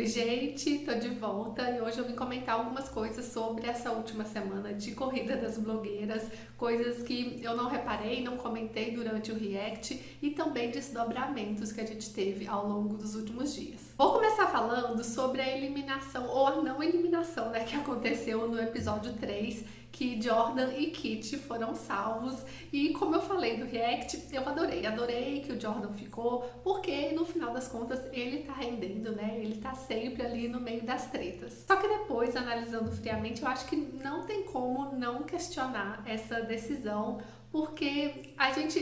Oi, gente, tô de volta e hoje eu vim comentar algumas coisas sobre essa última semana de corrida das blogueiras, coisas que eu não reparei, não comentei durante o React e também desdobramentos que a gente teve ao longo dos últimos dias. Vou começar falando sobre a eliminação ou a não eliminação, né, que aconteceu no episódio 3, que Jordan e Kit foram salvos. E como eu falei do React, eu adorei que o Jordan ficou, porque no final das contas ele tá rendendo, né? Ele tá sempre ali no meio das tretas. Só que depois, analisando friamente, eu acho que não tem como não questionar essa decisão, porque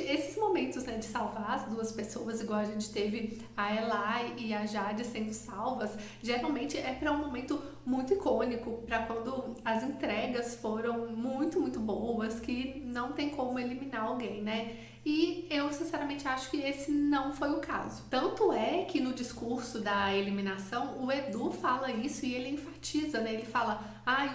esses momentos, né, de salvar as duas pessoas, igual a gente teve a Elai e a Jade sendo salvas, geralmente é para um momento muito icônico, para quando as entregas foram muito boas, que não tem como eliminar alguém, né? E eu sinceramente acho que esse não foi o caso. Tanto é que no discurso da eliminação, o Edu fala isso e ele enfatiza, né? Ele fala,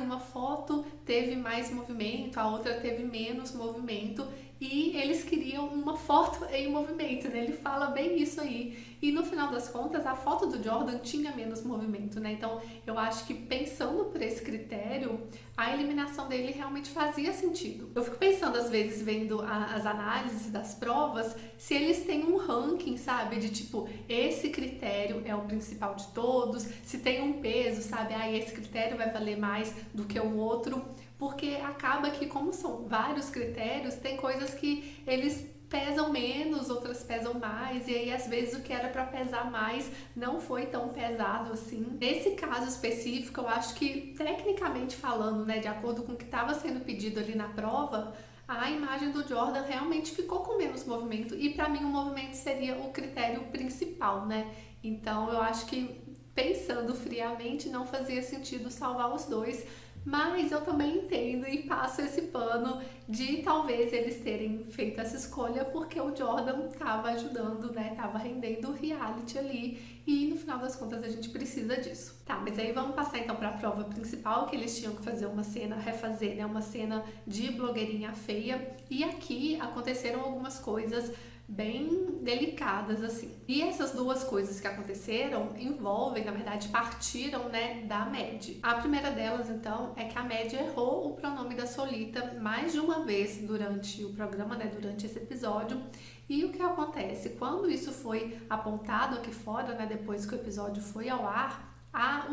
uma foto teve mais movimento, a outra teve menos movimento, e eles queriam uma foto em movimento, né? Ele fala bem isso aí. E no final das contas, a foto do Jordan tinha menos movimento, né? Então, eu acho que pensando por esse critério, a eliminação dele realmente fazia sentido. Eu fico pensando, às vezes, vendo as análises das provas, se eles têm um ranking, sabe? De tipo, esse critério é o principal de todos, se tem um peso, sabe? Esse critério vai valer mais do que o outro. Porque acaba que, como são vários critérios, tem coisas que eles pesam menos, outras pesam mais, e aí às vezes o que era para pesar mais não foi tão pesado assim. Nesse caso específico, eu acho que, tecnicamente falando, né, de acordo com o que estava sendo pedido ali na prova, a imagem do Jordan realmente ficou com menos movimento, e para mim o movimento seria o critério principal, né? Então eu acho que, pensando friamente, não fazia sentido salvar os dois. Mas eu também entendo e passo esse pano de talvez eles terem feito essa escolha porque o Jordan estava ajudando, né? Estava rendendo o reality ali, e no final das contas a gente precisa disso. Tá, mas aí vamos passar então para a prova principal, que eles tinham que fazer uma cena, refazer, né? Uma cena de blogueirinha feia, e aqui aconteceram algumas coisas bem delicadas, assim. E essas duas coisas que aconteceram envolvem, na verdade, partiram, né, da Mad. A primeira delas, então, é que a Mad errou o pronome da Solita mais de uma vez durante o programa, né, durante esse episódio. E o que acontece? Quando isso foi apontado aqui fora, né, depois que o episódio foi ao ar,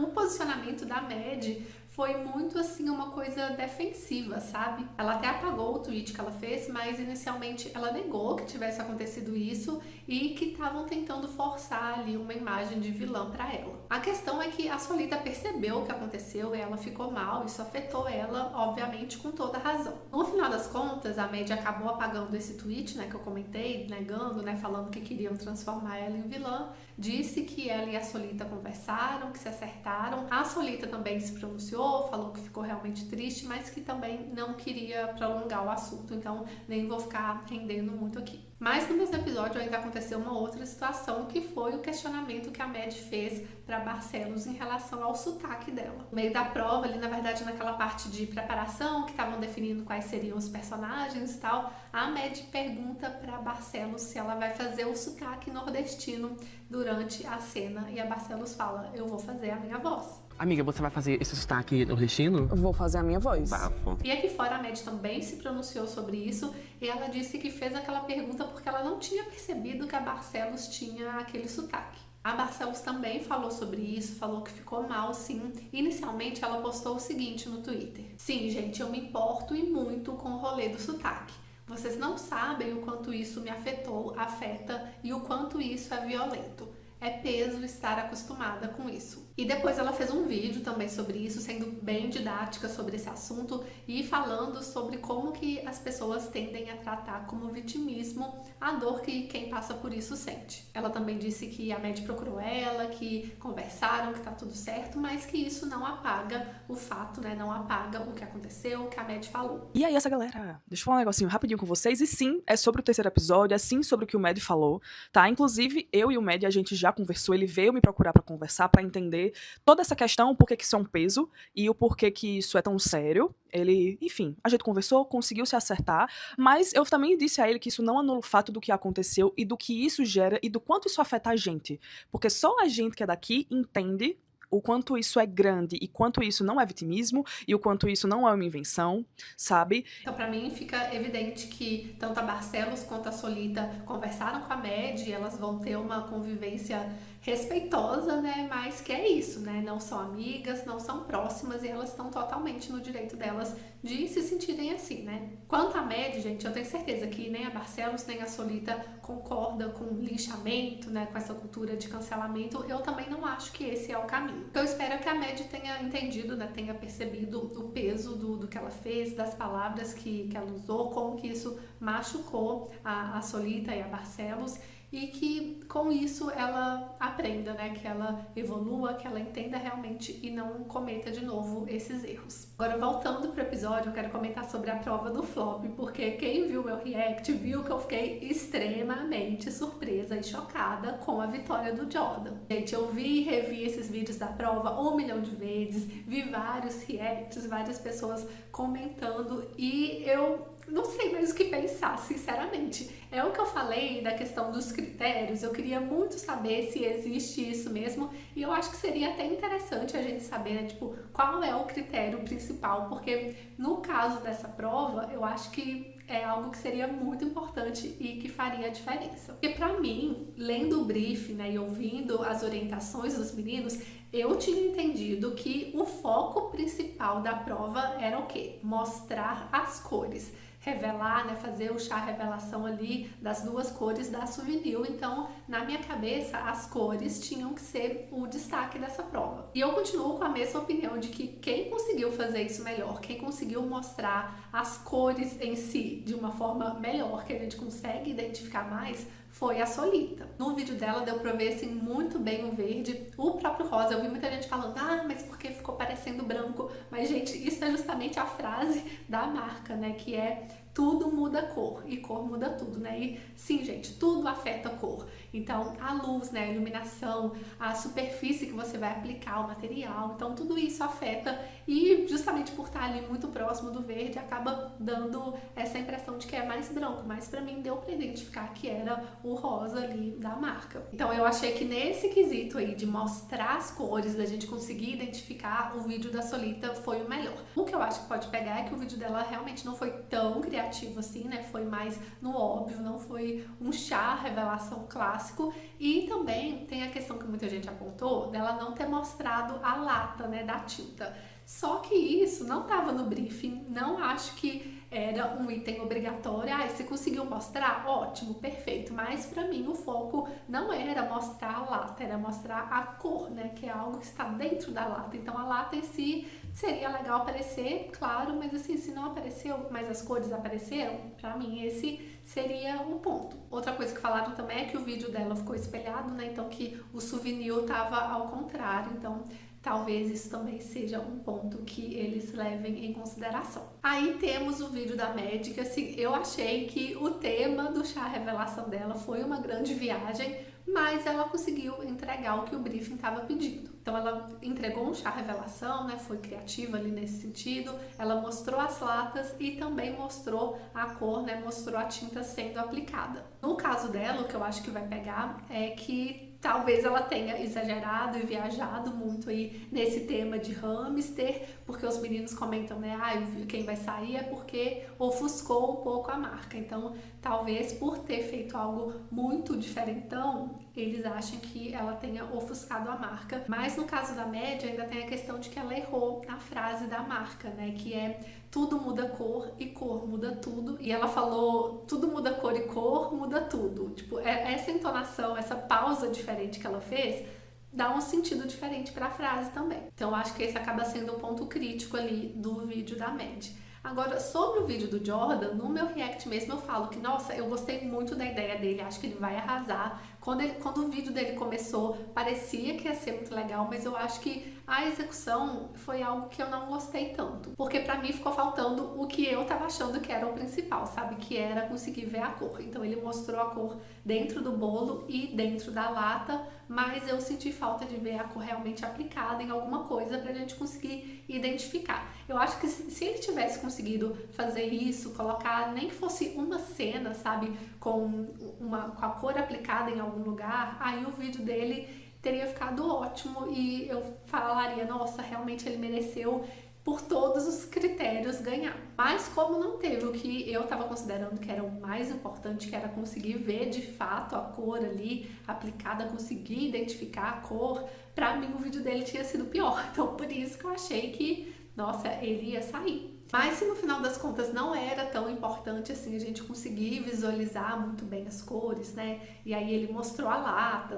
o posicionamento da Mad foi muito assim uma coisa defensiva, sabe? Ela até apagou o tweet que ela fez, mas inicialmente ela negou que tivesse acontecido isso e que estavam tentando forçar ali uma imagem de vilã para ela. A questão é que a Solita percebeu o que aconteceu e ela ficou mal, isso afetou ela, obviamente, com toda razão. No final das contas, a Mad acabou apagando esse tweet, né, que eu comentei, negando, né, falando que queriam transformar ela em vilã. Disse que ela e a Solita conversaram, que se acertaram. A Solita também se pronunciou, falou que ficou realmente triste, mas que também não queria prolongar o assunto, então nem vou ficar rendendo muito aqui. Mas no mesmo episódio ainda aconteceu uma outra situação, que foi o questionamento que a Mad fez para Barcelos em relação ao sotaque dela. No meio da prova, ali na verdade naquela parte de preparação, que estavam definindo quais seriam os personagens e tal, a Mad pergunta para Barcelos se ela vai fazer o sotaque nordestino durante a cena, e a Barcelos fala, eu vou fazer a minha voz. Amiga, você vai fazer esse sotaque nordestino? Eu vou fazer a minha voz. Bafo. E aqui fora a Mad também se pronunciou sobre isso, e ela disse que fez aquela pergunta porque ela não tinha percebido que a Barcelos tinha aquele sotaque. A Barcelos também falou sobre isso, falou que ficou mal, sim. Inicialmente ela postou o seguinte no Twitter: sim, gente, eu me importo e muito com o rolê do sotaque. Vocês não sabem o quanto isso me afetou, afeta, e o quanto isso é violento. É peso estar acostumada com isso. E depois ela fez um vídeo também sobre isso, sendo bem didática sobre esse assunto e falando sobre como que as pessoas tendem a tratar como vitimismo a dor que quem passa por isso sente. Ela também disse que a Mad procurou ela, que conversaram, que tá tudo certo, mas que isso não apaga o fato, né? Não apaga o que aconteceu, o que a Mad falou. E aí, essa galera, deixa eu falar um negocinho rapidinho com vocês. E sim, é sobre o terceiro episódio, é sim sobre o que o Mad falou, tá? Inclusive, eu e o Mad, a gente já conversou, ele veio me procurar pra conversar, pra entender toda essa questão, o porquê que isso é um peso e o porquê que isso é tão sério. Ele, enfim, a gente conversou, conseguiu se acertar, mas eu também disse a ele que isso não anula o fato do que aconteceu e do que isso gera e do quanto isso afeta a gente. Porque só a gente que é daqui entende o quanto isso é grande e quanto isso não é vitimismo e o quanto isso não é uma invenção, sabe? Então, para mim, fica evidente que tanto a Barcelos quanto a Solita conversaram com a Mad e elas vão ter uma convivência respeitosa, né? Mas que é isso, né? Não são amigas, não são próximas e elas estão totalmente no direito delas de se sentirem assim, né? Quanto à Mad, gente, eu tenho certeza que nem a Barcelos nem a Solita concorda com linchamento, né? Com essa cultura de cancelamento. Eu também não acho que esse é o caminho. Eu espero que a Mad tenha entendido, né? Tenha percebido o peso do que ela fez, das palavras que ela usou, como que isso machucou a Solita e a Barcelos. E que com isso ela aprenda, né? Que ela evolua, que ela entenda realmente e não cometa de novo esses erros. Agora, voltando pro episódio, eu quero comentar sobre a prova do flop, porque quem viu meu react viu que eu fiquei extremamente surpresa e chocada com a vitória do Jordan. Gente, eu vi e revi esses vídeos da prova 1 milhão de vezes, vi vários reacts, várias pessoas comentando e eu não sei mais o que pensar, sinceramente. É o que eu falei da questão dos critérios, eu queria muito saber se existe isso mesmo, e eu acho que seria até interessante a gente saber, né, tipo, qual é o critério principal, porque no caso dessa prova, eu acho que é algo que seria muito importante e que faria a diferença. Porque pra mim, lendo o briefing, né, e ouvindo as orientações dos meninos, eu tinha entendido que o foco principal da prova era o quê? Mostrar as cores. Revelar, né, fazer o chá revelação ali das duas cores da Souvenir. Então, na minha cabeça, as cores tinham que ser o destaque dessa prova. E eu continuo com a mesma opinião de que quem conseguiu fazer isso melhor, quem conseguiu mostrar as cores em si de uma forma melhor, que a gente consegue identificar mais, foi a Solita. No vídeo dela deu pra ver assim muito bem o verde, o próprio rosa. Eu vi muita gente falando, mas porque ficou parecendo branco. Mas, gente, isso é justamente a frase da marca, né? Que é tudo muda cor e cor muda tudo, né? E sim, gente, tudo afeta a cor. Então, a luz, né? A iluminação, a superfície que você vai aplicar, o material. Então, tudo isso afeta e justamente por estar ali muito próximo do verde, acaba dando essa impressão de que é mais branco. Mas pra mim deu pra identificar que era o rosa ali da marca. Então, eu achei que nesse quesito aí de mostrar as cores, da gente conseguir identificar, o vídeo da Solita foi o melhor. O que eu acho que pode pegar é que o vídeo dela realmente não foi tão criativo assim, né? Foi mais no óbvio, não foi um chá revelação clássico. E também tem a questão que muita gente apontou dela não ter mostrado a lata, né, da tinta. Só que isso não estava no briefing, não acho que era um item obrigatório. Se conseguiu mostrar, ótimo, perfeito. Mas pra mim o foco não era mostrar a lata, era mostrar a cor, né? Que é algo que está dentro da lata. Então a lata em si seria legal aparecer, claro, mas assim, se não apareceu, mas as cores apareceram, pra mim esse seria um ponto. Outra coisa que falaram também é que o vídeo dela ficou espelhado, né? Então que o Souvenir tava ao contrário, então talvez isso também seja um ponto que eles levem em consideração. Aí temos o vídeo da médica, assim, eu achei que o tema do chá revelação dela foi uma grande viagem, mas ela conseguiu entregar o que o briefing estava pedindo. Então ela entregou um chá revelação, né, foi criativa ali nesse sentido, ela mostrou as latas e também mostrou a cor, né, mostrou a tinta sendo aplicada. No caso dela, o que eu acho que vai pegar é que talvez ela tenha exagerado e viajado muito aí nesse tema de hamster, porque os meninos comentam, né, quem vai sair é porque ofuscou um pouco a marca. Então, talvez por ter feito algo muito diferentão, eles acham que ela tenha ofuscado a marca. Mas no caso da média, ainda tem a questão de que ela errou a frase da marca, né, que é tudo muda cor e cor muda tudo. E ela falou tudo muda cor e cor muda tudo. Tipo, essa entonação, essa pausa diferente que ela fez, dá um sentido diferente para a frase também. Então, acho que esse acaba sendo um ponto crítico ali do vídeo da Mad. Agora, sobre o vídeo do Jordan, no meu react mesmo eu falo que, nossa, eu gostei muito da ideia dele, acho que ele vai arrasar. Quando o vídeo dele começou, parecia que ia ser muito legal, mas eu acho que a execução foi algo que eu não gostei tanto. Porque pra mim ficou faltando o que eu tava achando que era o principal, sabe? Que era conseguir ver a cor. Então ele mostrou a cor dentro do bolo e dentro da lata, mas eu senti falta de ver a cor realmente aplicada em alguma coisa pra gente conseguir identificar. Eu acho que se ele tivesse conseguido fazer isso, colocar nem que fosse uma cena, sabe? Com a cor aplicada em algum lugar, aí o vídeo dele teria ficado ótimo e eu falaria, nossa, realmente ele mereceu por todos os critérios ganhar. Mas como não teve o que eu estava considerando que era o mais importante, que era conseguir ver de fato a cor ali aplicada, conseguir identificar a cor, pra mim o vídeo dele tinha sido pior. Então por isso que eu achei que, nossa, ele ia sair. Mas se no final das contas não era tão importante assim a gente conseguir visualizar muito bem as cores, né? E aí ele mostrou a lata,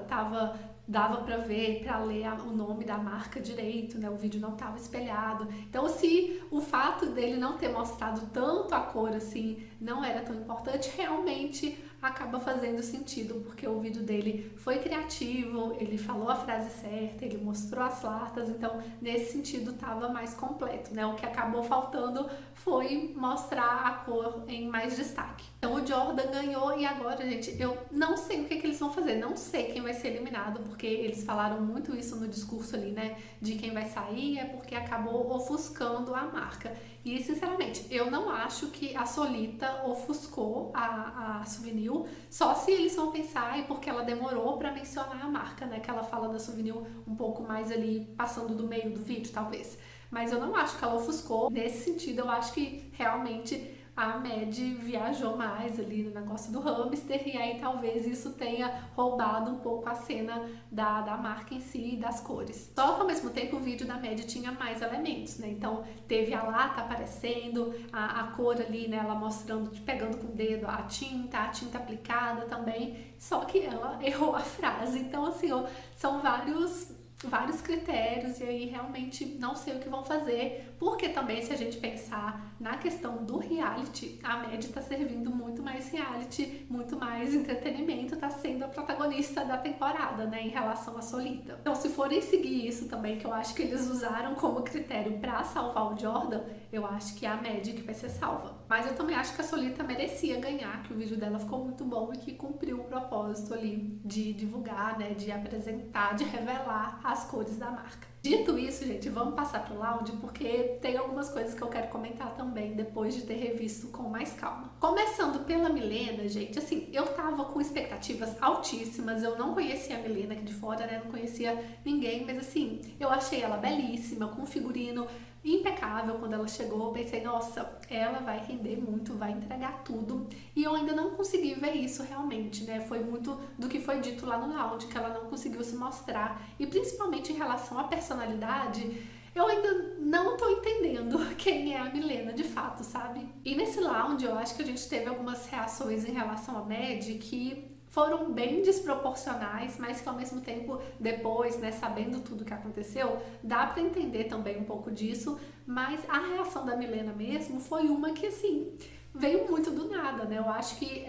dava pra ver, pra ler o nome da marca direito, né? O vídeo não tava espelhado. Então, se o fato dele não ter mostrado tanto a cor assim não era tão importante, realmente acaba fazendo sentido, porque o vídeo dele foi criativo, ele falou a frase certa, ele mostrou as latas, então nesse sentido tava mais completo, né? O que acabou faltando foi mostrar a cor em mais destaque. Então o Jordan ganhou e agora, gente, eu não sei o que eles vão fazer, não sei quem vai ser eliminado, porque eles falaram muito isso no discurso ali, né? De quem vai sair é porque acabou ofuscando a marca. E, sinceramente, eu não acho que a Solita ofuscou a Souvenir, só se eles vão pensar porque ela demorou pra mencionar a marca, né? Que ela fala da Souvenir um pouco mais ali, passando do meio do vídeo, talvez. Mas eu não acho que ela ofuscou. Nesse sentido, eu acho que realmente a Mad viajou mais ali no negócio do hamster e aí talvez isso tenha roubado um pouco a cena da marca em si e das cores. Só que ao mesmo tempo o vídeo da Mad tinha mais elementos, né? Então teve a lata aparecendo, a cor ali, né? Ela mostrando, pegando com o dedo a tinta aplicada também, só que ela errou a frase. Então assim, são vários critérios e aí realmente não sei o que vão fazer, porque também se a gente pensar na questão do reality, a Mad tá servindo muito mais reality, muito mais entretenimento, tá sendo a protagonista da temporada, né, em relação à Solita. Então se forem seguir isso também, que eu acho que eles usaram como critério pra salvar o Jordan, eu acho que é a Mad que vai ser salva. Mas eu também acho que a Solita merecia ganhar, que o vídeo dela ficou muito bom e que cumpriu o propósito ali de divulgar, né, de apresentar, de revelar as cores da marca. Dito isso, gente, vamos passar pro lounge, porque tem algumas coisas que eu quero comentar também, depois de ter revisto com mais calma. Começando pela Milena, gente, assim, eu tava com expectativas altíssimas, eu não conhecia a Milena aqui de fora, né, não conhecia ninguém, mas assim, eu achei ela belíssima, com um figurino impecável. Quando ela chegou, eu pensei, nossa, ela vai render muito, vai entregar tudo. E eu ainda não consegui ver isso realmente, né? Foi muito do que foi dito lá no lounge, que ela não conseguiu se mostrar. E principalmente em relação à personalidade, eu ainda não tô entendendo quem é a Milena de fato, sabe? E nesse lounge, eu acho que a gente teve algumas reações em relação a Mad que foram bem desproporcionais, mas que ao mesmo tempo, depois, né, sabendo tudo que aconteceu, dá pra entender também um pouco disso, mas a reação da Milena mesmo foi uma que, assim, veio muito do nada, né? Eu acho que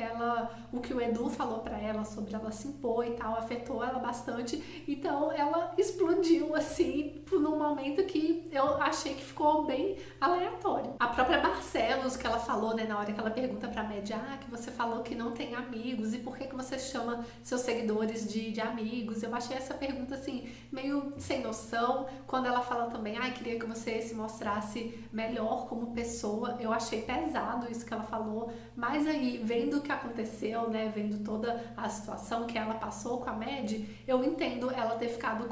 o que o Edu falou pra ela sobre ela se impor e tal, afetou ela bastante, então ela explodiu, assim, num momento que eu achei que ficou bem aleatório. A própria Barcelos, que ela falou, né, na hora que ela pergunta pra Mad, que você falou que não tem amigos, e por que você chama seus seguidores de amigos? Eu achei essa pergunta, assim, meio sem noção. Quando ela fala também, queria que você se mostrasse melhor como pessoa, eu achei pesado isso que ela falou, mas aí, vendo o que aconteceu, né, vendo toda a situação que ela passou com a Mad, eu entendo ela ter ficado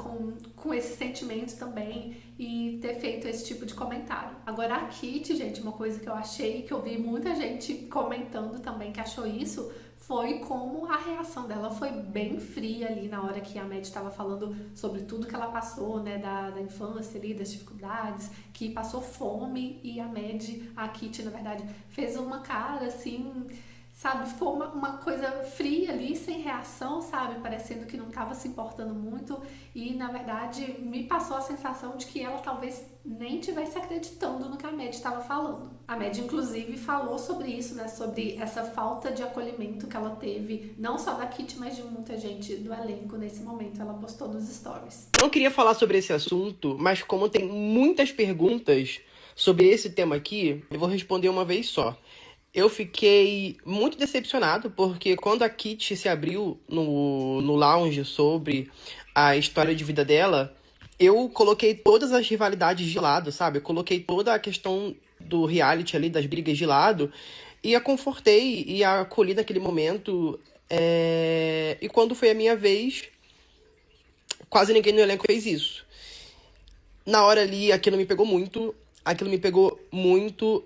com esse sentimento também e ter feito esse tipo de comentário. Agora a Kit, gente, uma coisa que eu achei, que eu vi muita gente comentando também que achou isso, foi como a reação dela foi bem fria ali na hora que a Mad estava falando sobre tudo que ela passou, né, da infância ali, das dificuldades, que passou fome, e a Kit, na verdade, fez uma cara assim, sabe, ficou uma coisa fria ali, sem reação, sabe, parecendo que não estava se importando muito, e na verdade me passou a sensação de que ela talvez nem estivesse acreditando no que a Mad estava falando. A Mad inclusive falou sobre isso, né, sobre essa falta de acolhimento que ela teve, não só da Kit, mas de muita gente do elenco nesse momento. Ela postou nos stories. Eu não queria falar sobre esse assunto, mas como tem muitas perguntas sobre esse tema aqui, eu vou responder uma vez só. Eu fiquei muito decepcionado, porque quando a Kit se abriu no lounge sobre a história de vida dela, eu coloquei todas as rivalidades de lado, sabe? Eu coloquei toda a questão do reality ali, das brigas de lado, e a confortei e a acolhi naquele momento. E quando foi a minha vez, quase ninguém no elenco fez isso. Na hora ali, aquilo me pegou muito,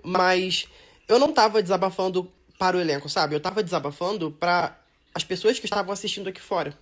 mas eu não tava desabafando para o elenco, sabe? Eu tava desabafando para as pessoas que estavam assistindo aqui fora.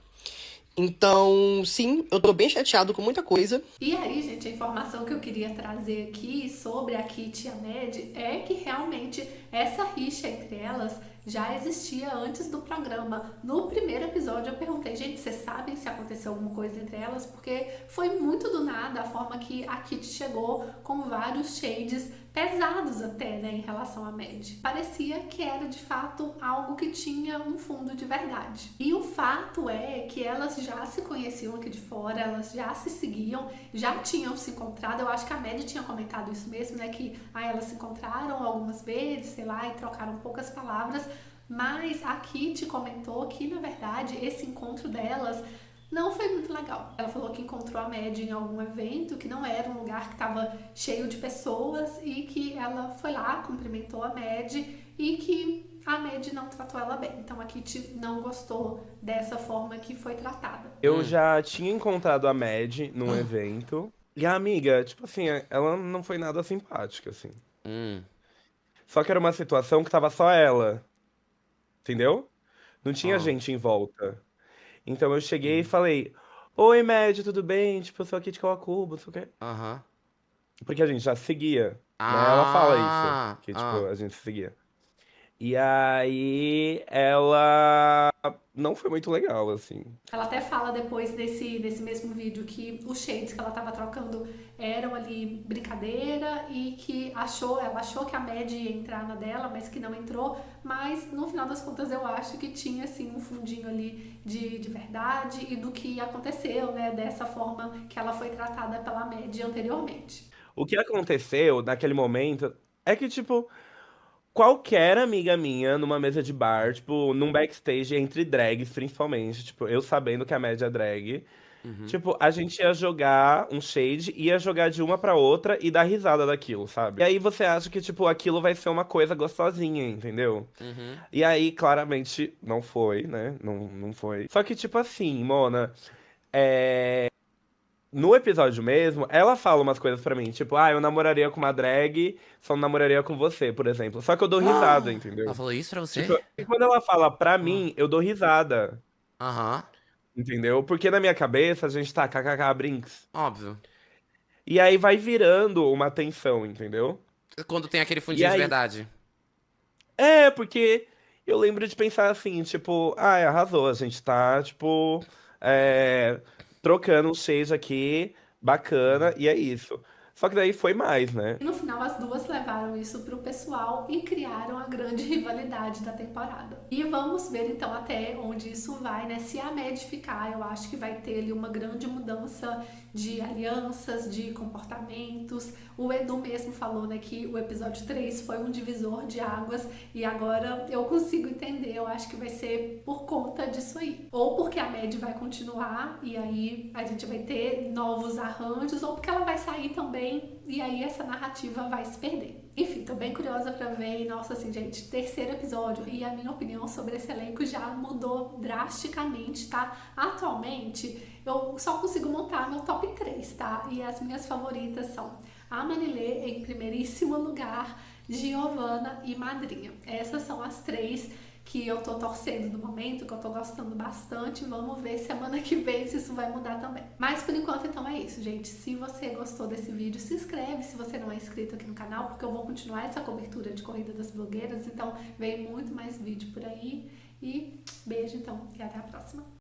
Então, sim, eu tô bem chateado com muita coisa. E aí, gente, a informação que eu queria trazer aqui sobre a Kit e a Mad é que realmente essa rixa entre elas já existia antes do programa. No primeiro episódio eu perguntei, gente, vocês sabem se aconteceu alguma coisa entre elas? Porque foi muito do nada a forma que a Kit chegou com vários shades pesados até, né, em relação à Mad. Parecia que era de fato algo que tinha um fundo de verdade. E o fato é que elas já se conheciam aqui de fora, elas já se seguiam, já tinham se encontrado. Eu acho que a Mad tinha comentado isso mesmo, né, que elas se encontraram algumas vezes, sei lá, e trocaram poucas palavras. Mas a Kit comentou que, na verdade, esse encontro delas não foi muito legal. Ela falou que encontrou a Mad em algum evento, que não era um lugar que estava cheio de pessoas e que ela foi lá, cumprimentou a Mad e que a Mad não tratou ela bem. Então a Kit não gostou dessa forma que foi tratada. Eu já tinha encontrado a Mad num evento. E a amiga, tipo assim, ela não foi nada simpática, assim. Só que era uma situação que tava só ela, entendeu? Não tinha gente em volta. Então eu cheguei e falei: Oi, Mad, tudo bem? Tipo, eu sou aqui de Kawakubo, não sei o quê. Aham. Porque a gente já se seguia, né? Ela fala isso, que, tipo, Ah. a gente se seguia. E aí, ela não foi muito legal, assim. Ela até fala depois nesse mesmo vídeo que os shades que ela tava trocando eram ali brincadeira e que ela achou que a Mad ia entrar na dela, mas que não entrou. Mas no final das contas eu acho que tinha assim um fundinho ali de verdade e do que aconteceu, né? Dessa forma que ela foi tratada pela Mad anteriormente. O que aconteceu naquele momento é que, tipo, qualquer amiga minha numa mesa de bar, tipo, num backstage entre drags, principalmente, tipo, eu sabendo que a média é drag, tipo, a gente ia jogar um shade, ia jogar de uma pra outra e dar risada daquilo, sabe? E aí você acha que, tipo, aquilo vai ser uma coisa gostosinha, entendeu? E aí, claramente, não foi, né? Não foi. Só que, tipo assim, Mona, no episódio mesmo, ela fala umas coisas pra mim, tipo, eu namoraria com uma drag, só não namoraria com você, por exemplo. Só que eu dou risada, entendeu? Ela falou isso pra você? Tipo, e quando ela fala pra mim, eu dou risada, Aham. entendeu? Porque na minha cabeça a gente tá kkk brinks. Óbvio. E aí vai virando uma tensão, entendeu? Quando tem aquele E fundinho de aí, verdade. porque eu lembro de pensar assim, tipo, arrasou, a gente tá, tipo, trocando um shade aqui, bacana, e é isso. Só que daí foi mais, né? E no final as duas levaram isso pro pessoal e criaram a grande rivalidade da temporada. E vamos ver então até onde isso vai, né? Se a Mad ficar, eu acho que vai ter ali uma grande mudança de alianças, de comportamentos. O Edu mesmo falou, né, que o episódio 3 foi um divisor de águas e agora eu consigo entender, eu acho que vai ser por conta disso aí. Ou porque a Mad vai continuar e aí a gente vai ter novos arranjos, ou porque ela vai sair também e aí essa narrativa vai se perder. Enfim, tô bem curiosa pra ver. E, nossa, assim, gente, terceiro episódio e a minha opinião sobre esse elenco já mudou drasticamente, tá? Atualmente, eu só consigo montar meu top 3, tá? E as minhas favoritas são a Manilê em primeiríssimo lugar, Giovanna e Madrinha. Essas são as três que eu tô torcendo no momento, que eu tô gostando bastante. Vamos ver semana que vem se isso vai mudar também. Mas por enquanto, então é isso, gente. Se você gostou desse vídeo, se inscreve se você não é inscrito aqui no canal, porque eu vou continuar essa cobertura de Corrida das Blogueiras. Então, vem muito mais vídeo por aí. E beijo, então, e até a próxima.